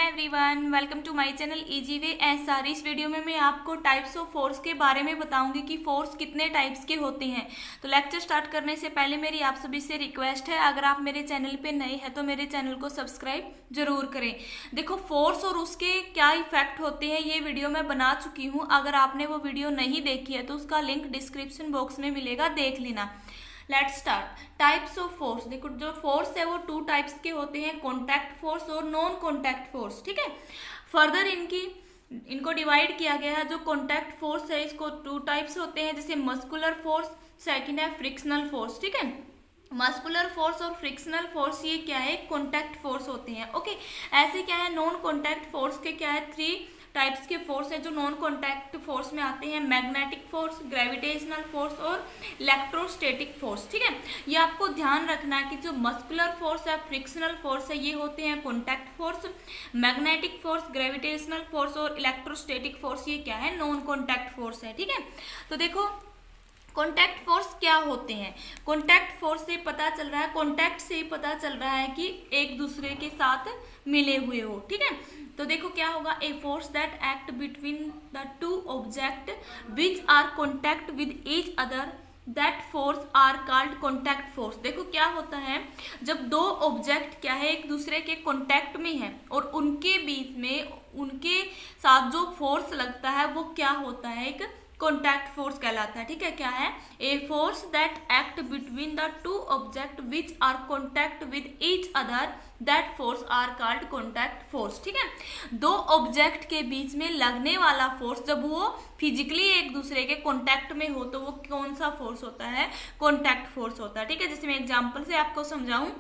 Everyone, welcome to my channel easy way SR. इस video में मैं आपको टाइप्स ऑफ फोर्स के बारे में बताऊंगी कि फोर्स कितने टाइप्स के होते हैं। तो लेक्चर स्टार्ट करने से पहले मेरी आप सभी से रिक्वेस्ट है, अगर आप मेरे चैनल पे नए हैं तो मेरे चैनल को सब्सक्राइब जरूर करें। देखो, फोर्स और उसके क्या इफेक्ट होते हैं ये वीडियो मैं बना चुकी हूँ। अगर आपने वो वीडियो नहीं देखी है तो उसका लिंक डिस्क्रिप्शन बॉक्स में मिलेगा, देख लेना। Let's start. Types of force. देखो, जो फोर्स है वो टू टाइप्स के होते हैं, कॉन्टैक्ट फोर्स और नॉन कॉन्टैक्ट फोर्स। ठीक है, फर्दर इनको डिवाइड किया गया है। जो कॉन्टैक्ट फोर्स है इसको टू टाइप्स होते हैं, जैसे मस्कुलर फोर्स, सेकंड है फ्रिक्शनल फोर्स। ठीक है, मस्कुलर फोर्स और फ्रिक्शनल फोर्स ये क्या है, कॉन्टैक्ट फोर्स होते हैं। ओके, ऐसे क्या है, नॉन कॉन्टैक्ट फोर्स के क्या है, थ्री टाइप्स के फोर्स है जो नॉन कॉन्टैक्ट फोर्स में आते हैं। मैग्नेटिक फोर्स, ग्रेविटेशनल फोर्स और इलेक्ट्रोस्टैटिक फोर्स। ठीक है, ये आपको ध्यान रखना है कि जो मस्कुलर फोर्स है, फ्रिक्शनल फोर्स है, ये होते हैं contact force. Magnetic force, gravitational force और इलेक्ट्रोस्टैटिक फोर्स ये क्या है, नॉन कॉन्टैक्ट फोर्स है। ठीक है, तो देखो कॉन्टैक्ट फोर्स क्या होते हैं। कॉन्टैक्ट फोर्स से पता चल रहा है, कॉन्टैक्ट से पता चल रहा है कि एक दूसरे के साथ मिले हुए हो। ठीक है, तो देखो क्या होगा, a force that act between the two object which are contact with each other, that force are called contact force. देखो क्या होता है, जब दो ऑब्जेक्ट क्या है एक दूसरे के कॉन्टैक्ट में है और उनके बीच में उनके साथ जो फोर्स लगता है वो क्या होता है, एक कॉन्टैक्ट फोर्स कहलाता है। ठीक है, क्या है, a force that act between the two object which are contact with each other, that force are called contact force. ठीक है, दो ऑब्जेक्ट के बीच में लगने वाला फोर्स जब वो फिजिकली एक दूसरे के कॉन्टैक्ट में हो तो वो कौन सा फोर्स होता है, कॉन्टैक्ट फोर्स होता है। ठीक है, जैसे मैं एग्जांपल से आपको समझाऊं,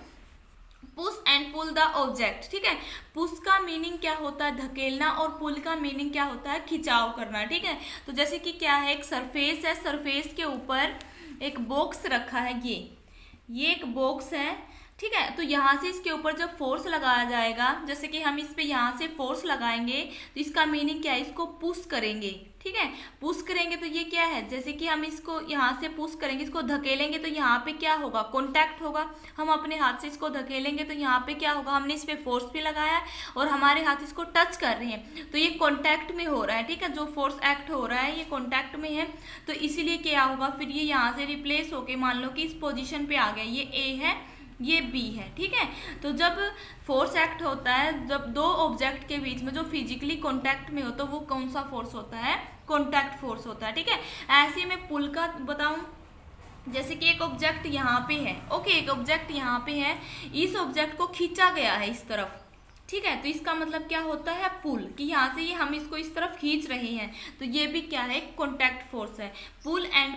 push and pull the object. ठीक है, पुश का मीनिंग क्या होता है, धकेलना, और पुल का मीनिंग क्या होता है, खिंचाव करना। ठीक है, तो जैसे कि क्या है, एक सरफेस है, सरफेस के ऊपर एक बॉक्स रखा है, ये एक बॉक्स है। ठीक है, तो यहाँ से इसके ऊपर जब फोर्स लगाया जाएगा, जैसे कि हम इस पे यहाँ से फोर्स लगाएंगे तो इसका मीनिंग क्या है, इसको पुश करेंगे। ठीक है, पुश करेंगे तो ये क्या है, जैसे कि हम इसको यहाँ से पुश करेंगे, इसको धकेलेंगे तो यहाँ पे क्या होगा, कॉन्टैक्ट होगा। हम अपने हाथ से इसको धकेलेंगे तो यहाँ पे क्या होगा, हमने इस पे फोर्स भी लगाया है और हमारे हाथ इसको टच कर रहे हैं तो ये कॉन्टैक्ट में हो रहा है। ठीक है, जो फोर्स एक्ट हो रहा है ये कॉन्टैक्ट में है, तो इसीलिए क्या होगा, फिर ये यहाँ से रिप्लेस होके मान लो कि इस पोजिशन पे आ गया, ये ए है ये बी है। ठीक है, तो जब फोर्स एक्ट होता है, जब दो ऑब्जेक्ट के बीच में जो फिजिकली कॉन्टैक्ट में हो तो वो कौन सा फोर्स होता है, कॉन्टैक्ट फोर्स होता है। ठीक है, ऐसे मैं पुल का बताऊं, जैसे कि एक ऑब्जेक्ट यहाँ पे है। ओके, एक ऑब्जेक्ट यहाँ पे है, इस ऑब्जेक्ट को खींचा गया है इस तरफ। ठीक है, तो इसका मतलब क्या होता है, पुल, कि यहाँ से ये हम इसको इस तरफ खींच रहे हैं, तो ये भी क्या है, कॉन्टैक्ट फोर्स है। Pull and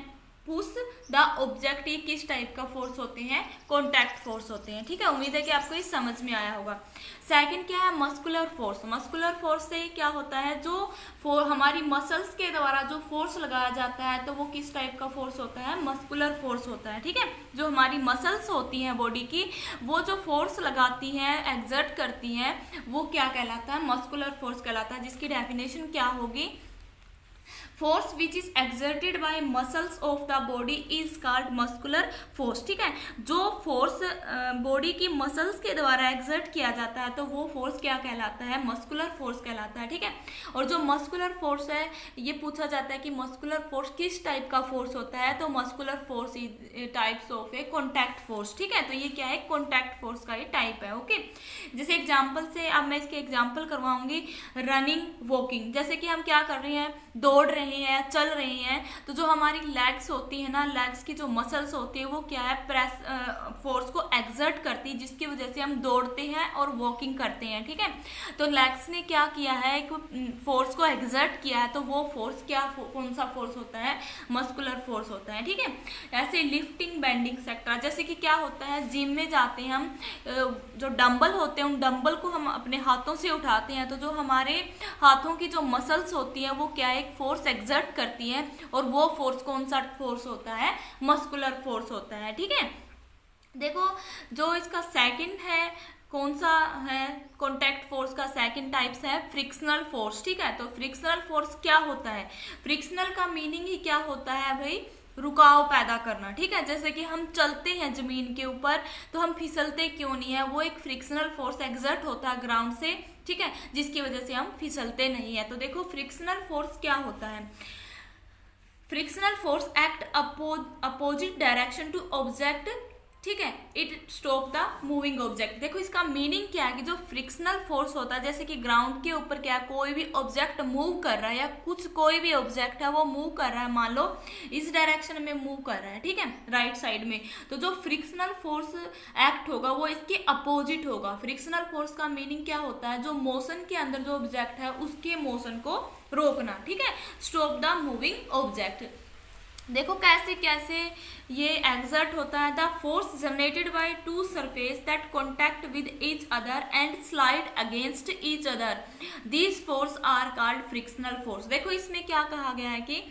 push the object, ये किस टाइप का फोर्स होते हैं, कॉन्टैक्ट फोर्स होते हैं। ठीक है, उम्मीद है कि आपको ये समझ में आया होगा। सेकंड क्या है, मस्कुलर फोर्स। मस्कुलर फोर्स से क्या होता है, जो हमारी मसल्स के द्वारा जो फोर्स लगाया जाता है तो वो किस टाइप का फोर्स होता है, मस्कुलर फोर्स होता है। ठीक है, जो हमारी मसल्स होती हैं बॉडी की, वो जो फोर्स लगाती हैं, एक्सर्ट करती हैं, वो क्या कहलाता है, मस्कुलर फोर्स कहलाता है, जिसकी डेफिनेशन क्या होगी, force which is exerted bye muscles of the body is called muscular force. ठीक है, जो फोर्स बॉडी की मसल्स के द्वारा एक्सर्ट किया जाता है तो वो फोर्स क्या कहलाता है, मस्कुलर फोर्स कहलाता है। ठीक है, और जो मस्कुलर फोर्स है, ये पूछा जाता है कि मस्कुलर फोर्स किस टाइप का फोर्स होता है, तो muscular force is types of A contact force. ठीक है, तो ये क्या है, कॉन्टैक्ट फोर्स का ये टाइप है। ओके, जैसे एग्जाम्पल से अब मैं इसके एग्जाम्पल करवाऊंगी, रनिंग, वॉकिंग। जैसे कि हम क्या कर रहे हैं, दौड़ रहे हैं, चल रहे हैं, तो जो हमारी लेग्स होती है ना, लेग्स की जो मसल्स होती है वो क्या है, प्रेस फोर्स को एक्सर्ट करती है, जिसकी वजह से हम दौड़ते हैं और वॉकिंग करते हैं। ठीक है, तो लेग्स ने क्या किया है, एक फोर्स को एक्सर्ट किया है, तो वो फोर्स क्या, कौन सा फोर्स होता है, मस्कुलर फोर्स होता है। ठीक है, ऐसे लिफ्टिंग, बेंडिंग सेक्टर, जैसे कि क्या होता है, जिम में जाते हैं हम, जो डंबल होते हैं उन डंबल को हम अपने हाथों से उठाते हैं, तो जो हमारे हाथों की जो मसल्स होती है वो क्या, एक फोर्स एक्सर्ट करती है, और वो फोर्स कौन सा फोर्स होता है, मस्कुलर फोर्स होता है। ठीक है, देखो जो इसका सेकंड है, कौन सा है, कॉन्टैक्ट फोर्स का सेकंड टाइप्स है फ्रिक्शनल फोर्स। ठीक है, तो फ्रिक्शनल फोर्स क्या होता है, फ्रिक्शनल का मीनिंग ही क्या होता है भाई, रुकाव पैदा करना, ठीक है। जैसे कि हम चलते हैं जमीन के ऊपर तो हम फिसलते क्यों नहीं है, वो एक फ्रिक्शनल फोर्स एग्जर्ट होता है ग्राउंड से, ठीक है, जिसकी वजह से हम फिसलते नहीं है। तो देखो फ्रिक्शनल फोर्स क्या होता है, frictional force act opposite direction to object, ठीक है, it stop the moving object. देखो इसका मीनिंग क्या है कि जो फ्रिक्शनल फोर्स होता है, जैसे कि ग्राउंड के ऊपर क्या कोई भी ऑब्जेक्ट मूव कर रहा है या कुछ कोई भी ऑब्जेक्ट है वो मूव कर रहा है, मान लो इस डायरेक्शन में मूव कर रहा है, ठीक है, राइट साइड में, तो जो फ्रिक्शनल फोर्स एक्ट होगा वो इसके अपोजिट होगा। फ्रिक्शनल फोर्स का मीनिंग क्या होता है, जो मोशन के अंदर जो ऑब्जेक्ट है उसके मोशन को रोकना, ठीक है, स्टॉप द मूविंग ऑब्जेक्ट। देखो कैसे कैसे ये एग्जर्ट होता है, the force generated by two surface that contact with each other and slide against each other, these force are called frictional force. देखो इसमें क्या कहा गया है कि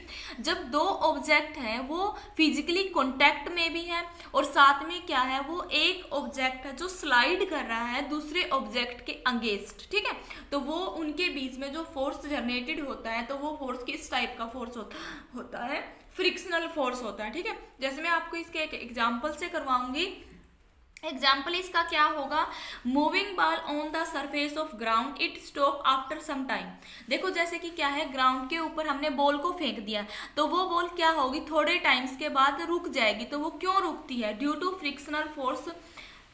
जब दो ऑब्जेक्ट हैं वो फिजिकली कॉन्टैक्ट में भी है और साथ में क्या है, वो एक ऑब्जेक्ट है जो स्लाइड कर रहा है दूसरे ऑब्जेक्ट के अगेंस्ट, ठीक है, तो वो उनके बीच में जो फोर्स जनरेटेड होता है तो वो फोर्स किस टाइप का फोर्स होता है, फ्रिक्शनल फोर्स होता है, ठीक है। जैसे मैं आपको इसके एक एग्जांपल से करवाऊंगी। एग्जाम्पल इसका क्या होगा, moving ball on the surface of ground it stop after some time. देखो जैसे कि क्या है, ग्राउंड के ऊपर हमने बॉल को फेंक दिया तो वो बॉल क्या होगी, थोड़े टाइम्स के बाद रुक जाएगी। तो वो क्यों रुकती है, due to frictional force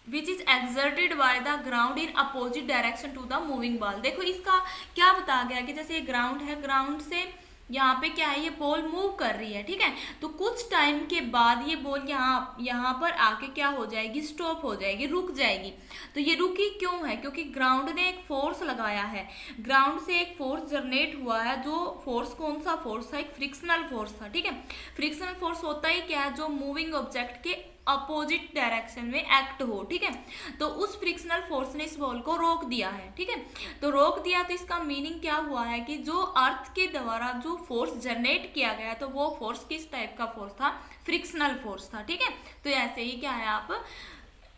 which is exerted by the ground in opposite direction to the moving ball. देखो इसका क्या बताया गया कि जैसे ये ग्राउंड है, ग्राउंड से यहाँ पे क्या है, ये बॉल मूव कर रही है, ठीक है, तो कुछ टाइम के बाद ये बॉल यहाँ पर आके क्या हो जाएगी, स्टॉप हो जाएगी, रुक जाएगी। तो ये रुकी क्यों है, क्योंकि ग्राउंड ने एक फोर्स लगाया है, ग्राउंड से एक फोर्स जनरेट हुआ है, जो फोर्स कौन सा फोर्स था, एक फ्रिक्शनल फोर्स था, ठीक है। फ्रिक्शनल फोर्स होता ही क्या है, जो मूविंग ऑब्जेक्ट के अपोजिट डायरेक्शन में एक्ट हो, ठीक है, तो उस फ्रिक्शनल फोर्स ने इस बॉल को रोक दिया है, ठीक है, तो रोक दिया तो इसका मीनिंग क्या हुआ है कि जो अर्थ के द्वारा जो फोर्स जनरेट किया गया तो वो फोर्स किस टाइप का फोर्स था, फ्रिक्शनल फोर्स था, ठीक है। तो ऐसे ही क्या है, आप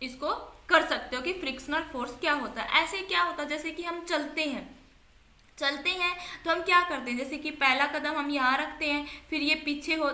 इसको कर सकते हो कि फ्रिक्शनल फोर्स क्या होता है। ऐसे क्या होता है, जैसे कि हम चलते हैं तो हम क्या करते हैं, जैसे कि पहला कदम हम यहाँ रखते हैं, फिर ये पीछे हो,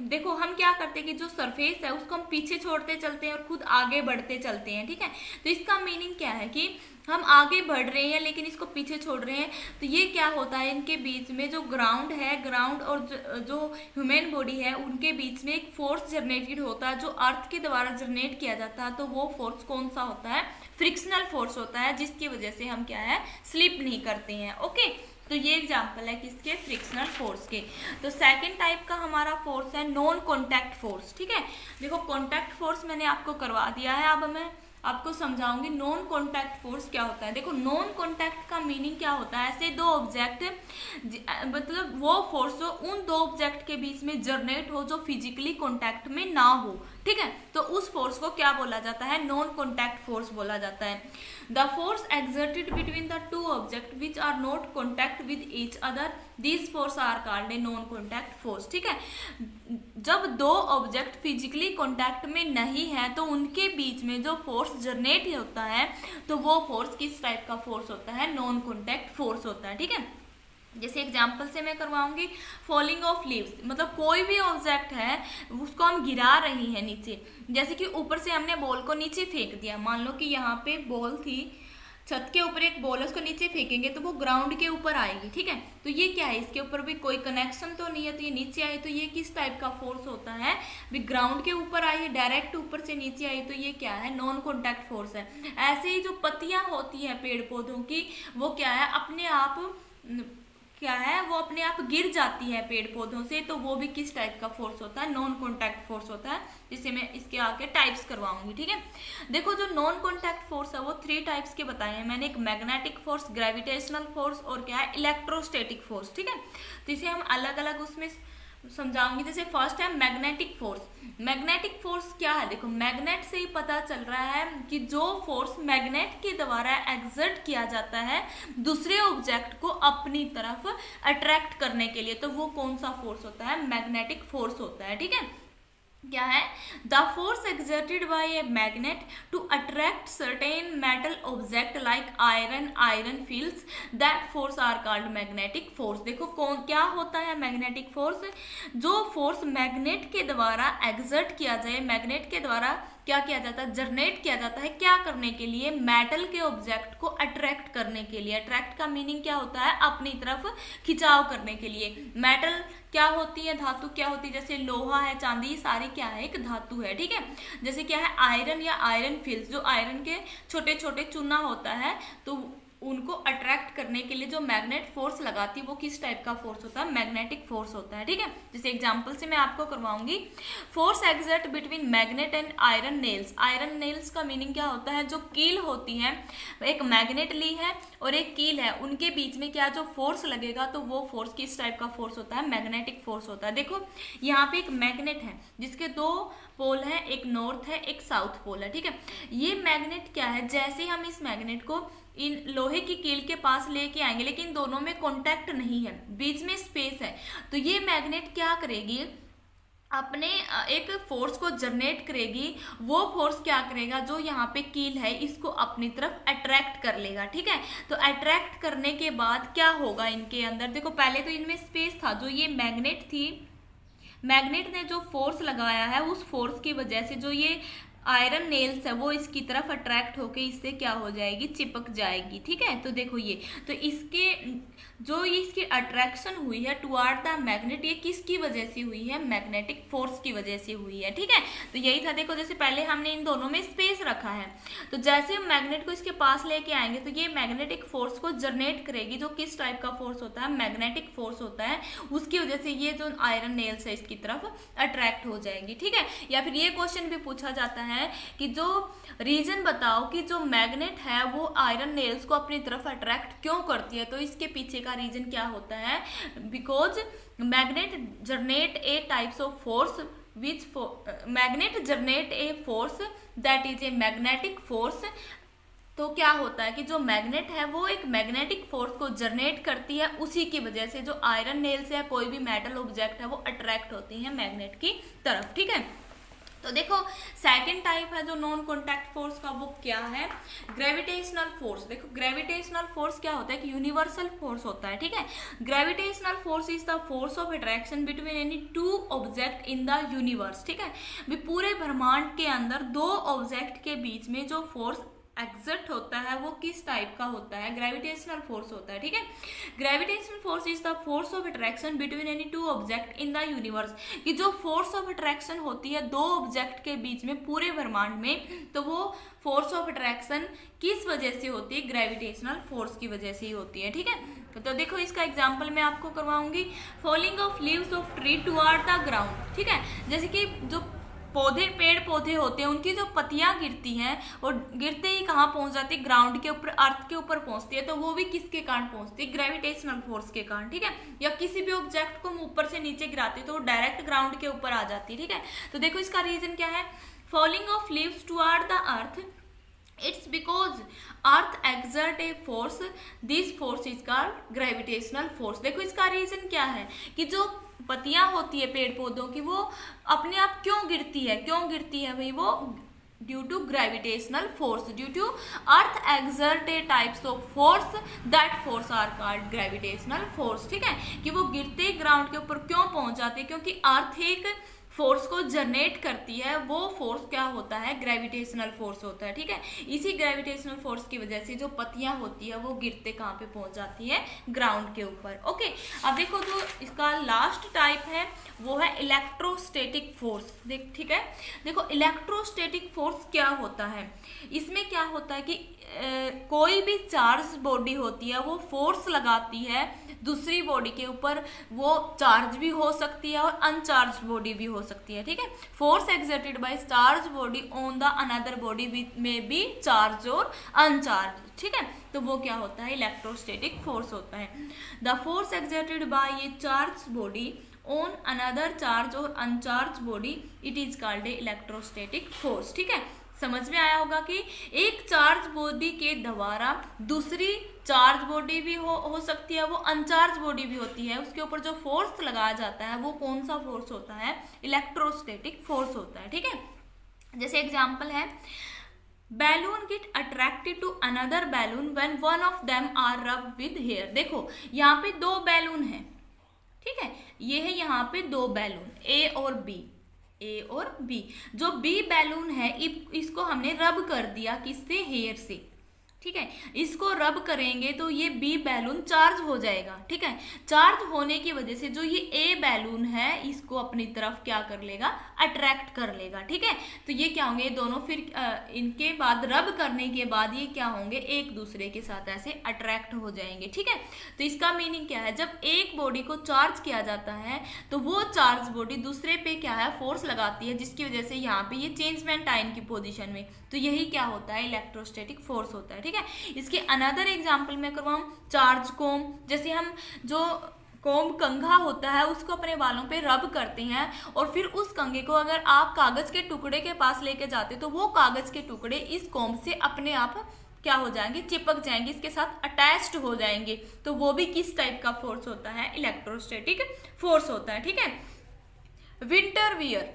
देखो हम क्या करते हैं कि जो सरफेस है उसको हम पीछे छोड़ते चलते हैं और खुद आगे बढ़ते चलते हैं, ठीक है। तो इसका मीनिंग क्या है कि हम आगे बढ़ रहे हैं लेकिन इसको पीछे छोड़ रहे हैं। तो ये क्या होता है, इनके बीच में जो ग्राउंड है, ग्राउंड और जो ह्यूमन बॉडी है उनके बीच में एक फोर्स जनरेटेड होता है जो अर्थ के द्वारा जनरेट किया जाता है। तो वो फोर्स कौन सा होता है, फ्रिक्शनल फोर्स होता है, जिसकी वजह से हम क्या है, स्लिप नहीं करते हैं। ओके, तो ये एग्जाम्पल है किसके, फ्रिक्शनल फोर्स के। तो सेकंड टाइप का हमारा फोर्स है नॉन कॉन्टैक्ट फोर्स, ठीक है। देखो कॉन्टैक्ट फोर्स मैंने आपको करवा दिया है, अब मैं आपको समझाऊंगी नॉन कॉन्टैक्ट फोर्स क्या होता है। देखो नॉन कॉन्टैक्ट का मीनिंग क्या होता है, ऐसे दो ऑब्जेक्ट, मतलब वो फोर्स जो उन दो ऑब्जेक्ट के बीच में जनरेट हो जो फिजिकली कॉन्टैक्ट में ना हो, ठीक है, तो उस फोर्स को क्या बोला जाता है, नॉन कॉन्टैक्ट फोर्स बोला जाता है। The force exerted between the two object which are not contact with each other, this force are called a non contact force, ठीक है। जब दो ऑब्जेक्ट फिजिकली कॉन्टैक्ट में नहीं है तो उनके बीच में जो फोर्स जनरेट होता है तो वो फोर्स किस टाइप का फोर्स होता है, नॉन कॉन्टैक्ट फोर्स होता है, ठीक है। जैसे एग्जाम्पल से मैं करवाऊंगी, फॉलिंग ऑफ लीव्स, मतलब कोई भी ऑब्जेक्ट है उसको हम गिरा रही हैं नीचे, जैसे कि ऊपर से हमने बॉल को नीचे फेंक दिया, मान लो कि यहाँ पे बॉल थी, छत के ऊपर एक बॉल है, उसको नीचे फेंकेंगे तो वो ग्राउंड के ऊपर आएगी, ठीक है। तो ये क्या है, इसके ऊपर भी कोई कनेक्शन तो नहीं है, तो ये नीचे आई, तो ये किस टाइप का फोर्स होता है, भी ग्राउंड के ऊपर आई है, डायरेक्ट ऊपर से नीचे आई, तो ये क्या है, नॉन कॉन्टैक्ट फोर्स है। ऐसे ही जो पत्तियां होती है पेड़ पौधों की, वो क्या है, अपने आप क्या है, वो अपने आप गिर जाती है पेड़ पौधों से, तो वो भी किस टाइप का फोर्स होता है, नॉन कॉन्टैक्ट फोर्स होता है, जिसे मैं इसके आगे टाइप्स करवाऊंगी, ठीक है। देखो जो नॉन कॉन्टैक्ट फोर्स है वो 3 टाइप्स के बताए हैं मैंने, एक मैग्नेटिक फोर्स, ग्रेविटेशनल फोर्स और क्या है, इलेक्ट्रोस्टैटिक फोर्स, ठीक है। तो इसे हम अलग अलग उसमें समझाऊंगी। जैसे फर्स्ट है मैग्नेटिक फोर्स। मैग्नेटिक फोर्स क्या है, देखो मैग्नेट से ही पता चल रहा है कि जो फोर्स मैग्नेट के द्वारा एक्सर्ट किया जाता है दूसरे ऑब्जेक्ट को अपनी तरफ अट्रैक्ट करने के लिए, तो वो कौन सा फोर्स होता है, मैग्नेटिक फोर्स होता है, ठीक है। क्या है, the force exerted by a magnet to attract certain metal object like iron fields, that force are called magnetic force. देखो कौन क्या होता है मैग्नेटिक फोर्स, जो फोर्स मैग्नेट के द्वारा एक्सर्ट किया जाए, मैग्नेट के द्वारा क्या किया जाता है, जनरेट किया जाता है, क्या करने के लिए, मेटल के ऑब्जेक्ट को अट्रैक्ट करने के लिए। अट्रैक्ट का मीनिंग क्या होता है, अपनी तरफ खिंचाव करने के लिए। मेटल क्या होती है, धातु क्या होती है, जैसे लोहा है, चांदी, ये सारी क्या है, एक धातु है, ठीक है। जैसे क्या है आयरन या आयरन फील्ड्स, जो आयरन के छोटे छोटे चूना होता है, तो उनको अट्रैक्ट करने के लिए जो मैग्नेट फोर्स लगाती है वो किस टाइप का फोर्स होता है, मैग्नेटिक फोर्स होता है, ठीक है। जैसे एग्जांपल से मैं आपको करवाऊंगी, force exert between magnet and iron nails. Iron nails का मीनिंग क्या होता है, जो कील होती है, एक मैग्नेट ली है और एक कील है, उनके बीच में क्या जो फोर्स लगेगा, तो वो फोर्स किस टाइप का फोर्स होता है, मैग्नेटिक फोर्स होता है। देखो यहाँ पे एक मैग्नेट है जिसके दो पोल है, एक नॉर्थ है, एक साउथ पोल है, ठीक है। ये मैग्नेट क्या है, जैसे हम इस मैग्नेट को इन लोहे की कील के पास लेके आएंगे, लेकिन दोनों में कांटेक्ट नहीं है, बीच में स्पेस है, तो ये मैग्नेट क्या करेगी, अपने एक फोर्स को जनरेट करेगी। वो फोर्स क्या करेगा, जो यहाँ पे कील है इसको अपनी तरफ अट्रैक्ट कर लेगा, ठीक है। तो अट्रैक्ट करने के बाद क्या होगा इनके अंदर, देखो पहले तो इनमें स्पेस था, जो ये मैग्नेट थी, मैग्नेट ने जो फोर्स लगाया है उस फोर्स की वजह से जो ये आयरन नेल्स है वो इसकी तरफ अट्रैक्ट होके इससे क्या हो जाएगी, चिपक जाएगी, ठीक है। तो देखो ये तो इसके जो ये इसकी अट्रैक्शन हुई है टुवार्ड द मैग्नेट, ये किसकी वजह से हुई है, मैग्नेटिक फोर्स की वजह से हुई है, ठीक है। तो यही था, देखो जैसे पहले हमने इन दोनों में स्पेस रखा है, तो जैसे हम मैग्नेट को इसके पास लेके आएंगे तो ये मैग्नेटिक फोर्स को जनरेट करेगी, जो किस टाइप का फोर्स होता है, मैग्नेटिक फोर्स होता है, उसकी वजह से ये जो आयरन नेल्स है इसकी तरफ अट्रैक्ट हो जाएंगी, ठीक है। या फिर ये क्वेश्चन भी पूछा जाता है कि जो रीजन बताओ कि जो मैग्नेट है वो आयरन नेल्स को अपनी तरफ अट्रैक्ट क्यों करती है, तो इसके पीछे का रीजन क्या होता है, because magnet generate a types of force which magnet generate a force that is a magnetic force. तो क्या होता है कि जो मैग्नेट है वो एक मैग्नेटिक फोर्स को जनरेट करती है, उसी की वजह से जो आयरन नेल्स या कोई भी मेटल ऑब्जेक्ट है वो अट्रैक्ट होती है मैग्नेट की तरफ, ठीक है। तो देखो सेकंड टाइप है जो नॉन कॉन्टैक्ट फोर्स का, वो क्या है, ग्रेविटेशनल फोर्स। देखो ग्रेविटेशनल फोर्स क्या होता है कि यूनिवर्सल फोर्स होता है, ठीक है। Gravitational force is the force of attraction between any two object in the universe, ठीक है। भी पूरे ब्रह्मांड के अंदर दो ऑब्जेक्ट के बीच में जो फोर्स एक्सर्ट होता है वो किस टाइप का होता है, ग्रेविटेशनल फोर्स होता है, ठीक है। Gravitational force is the force of attraction between any two object in the universe, कि जो फोर्स ऑफ अट्रैक्शन होती है दो ऑब्जेक्ट के बीच में पूरे ब्रह्मांड में, तो वो फोर्स ऑफ अट्रैक्शन किस वजह से होती है, ग्रेविटेशनल फोर्स की वजह से ही होती है, ठीक है। तो देखो इसका एग्जाम्पल मैं आपको करवाऊंगी, falling of leaves of tree toward the ground, ठीक है। जैसे कि जो पौधे पेड़ पौधे होते हैं उनकी जो पत्तियां गिरती हैं और गिरते ही कहाँ पहुंच जाती है, ग्राउंड के ऊपर, अर्थ के ऊपर पहुंचती है, तो वो भी किसके कारण पहुंचती है, ग्रेविटेशनल फोर्स के कारण, ठीक है। या किसी भी ऑब्जेक्ट को हम ऊपर से नीचे गिराते तो वो डायरेक्ट ग्राउंड के ऊपर आ जाती है, ठीक है। तो देखो इसका रीजन क्या है, falling of leaves toward the earth, it's because earth exert a force, this force is called gravitational force. देखो इसका रीजन क्या है कि जो पत्तियां होती है पेड़ पौधों की वो अपने आप क्यों गिरती है, भाई, वो due to gravitational force, due to earth exert a types of force, that force are called gravitational force, ठीक है। कि वो गिरते ग्राउंड के ऊपर क्यों पहुंच जाते हैं, क्योंकि अर्थ एक फोर्स को जनरेट करती है, वो फोर्स क्या होता है, ग्रेविटेशनल फोर्स होता है, ठीक है। इसी ग्रेविटेशनल फोर्स की वजह से जो पत्तियां होती है वो गिरते कहाँ पे पहुंच जाती है, ग्राउंड के ऊपर, ओके। अब देखो जो इसका लास्ट टाइप है वो है इलेक्ट्रोस्टैटिक फोर्स, ठीक है। देखो इलेक्ट्रोस्टैटिक फोर्स क्या होता है, इसमें क्या होता है कि कोई भी चार्ज बॉडी होती है वो फोर्स लगाती है दूसरी बॉडी के ऊपर, वो चार्ज भी हो सकती है और अनचार्ज बॉडी भी हो सकती है, ठीक है। Force exerted by charge body on the another body में बी चार्ज और अनचार्ज, ठीक है। तो वो क्या होता है, इलेक्ट्रोस्टैटिक फोर्स होता है। The force exerted by a charge body on another charge और uncharge body, it is called a electrostatic force, ठीक है। समझ में आया होगा कि एक चार्ज बॉडी के द्वारा दूसरी चार्ज बॉडी भी हो सकती है, वो अनचार्ज बॉडी भी होती है, उसके ऊपर जो फोर्स लगाया जाता है वो कौन सा फोर्स होता है, इलेक्ट्रोस्टैटिक फोर्स होता है। ठीक है, जैसे एग्जांपल है balloon get attracted to another balloon when one of them are rub with hair. देखो यहाँ पे दो बैलून हैं, ठीक है, ये है यहाँ पे दो बैलून ए और बी, ए और बी। जो बी बैलून है इसको हमने रब कर दिया किससे, हेयर से, ठीक है। इसको रब करेंगे तो ये बी बैलून चार्ज हो जाएगा, ठीक है। चार्ज होने की वजह से जो ये ए बैलून है इसको अपनी तरफ क्या कर लेगा, अट्रैक्ट कर लेगा, ठीक है। तो ये क्या होंगे, दोनों फिर इनके बाद रब करने के बाद ये क्या होंगे, एक दूसरे के साथ ऐसे अट्रैक्ट हो जाएंगे, ठीक है। तो इसका मीनिंग क्या है, जब एक बॉडी को चार्ज किया जाता है तो वो चार्ज बॉडी दूसरे पे क्या है, फोर्स लगाती है, जिसकी वजह से यहाँ पे ये चेंजमेंट आए इनकी पोजिशन में। तो यही क्या होता है, इलेक्ट्रोस्टैटिक फोर्स होता है, ठीक है। इसके अनदर एग्जांपल में करवाऊं, चार्ज कोम। जैसे हम जो कोम कंघा होता है उसको अपने बालों पे रब करते हैं और फिर उस कंघे को अगर आप कागज के टुकड़े के पास लेके जाते तो वो कागज के टुकड़े इस कोम से अपने आप क्या हो जाएंगे, चिपक जाएंगे, इसके साथ अटैच्ड हो जाएंगे। तो वो भी किस टाइप का फोर्स होता है, इलेक्ट्रोस्टैटिक फोर्स होता है, ठीक है। विंटर वियर,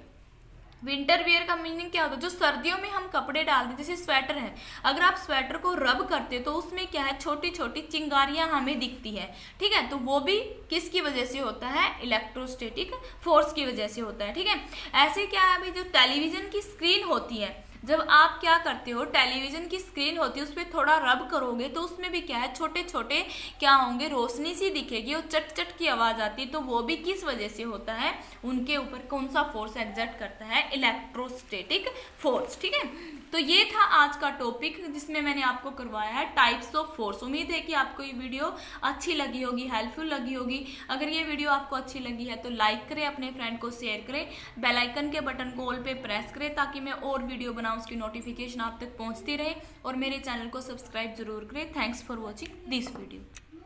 विंटर वियर का मीनिंग क्या होता है, जो सर्दियों में हम कपड़े डालते हैं, जैसे स्वेटर है, अगर आप स्वेटर को रब करते तो उसमें क्या है, छोटी छोटी चिंगारियां हमें दिखती है, ठीक है। तो वो भी किसकी वजह से होता है, इलेक्ट्रोस्टैटिक फोर्स की वजह से होता है, ठीक है। ऐसे क्या है अभी, जो टेलीविजन की स्क्रीन होती है, जब आप क्या करते हो, टेलीविजन की स्क्रीन होती है उस पर थोड़ा रब करोगे तो उसमें भी क्या है, छोटे छोटे क्या होंगे, रोशनी सी दिखेगी और चट चट की आवाज आती है। तो वो भी किस वजह से होता है, उनके ऊपर कौन सा फोर्स एग्जर्ट करता है, इलेक्ट्रोस्टैटिक फोर्स, ठीक है। तो ये था आज का टॉपिक जिसमें मैंने आपको करवाया है टाइप्स ऑफ फोर्स। उम्मीद है कि आपको ये वीडियो अच्छी लगी होगी, हेल्पफुल लगी होगी। अगर ये वीडियो आपको अच्छी लगी है तो लाइक करें, अपने फ्रेंड को शेयर करें, बेल आइकन के बटन को ऑल पे प्रेस करें ताकि मैं और वीडियो बनाऊं उसकी नोटिफिकेशन आप तक पहुंचती रहे, और मेरे चैनल को सब्सक्राइब जरूर करें। Thanks for watching this video.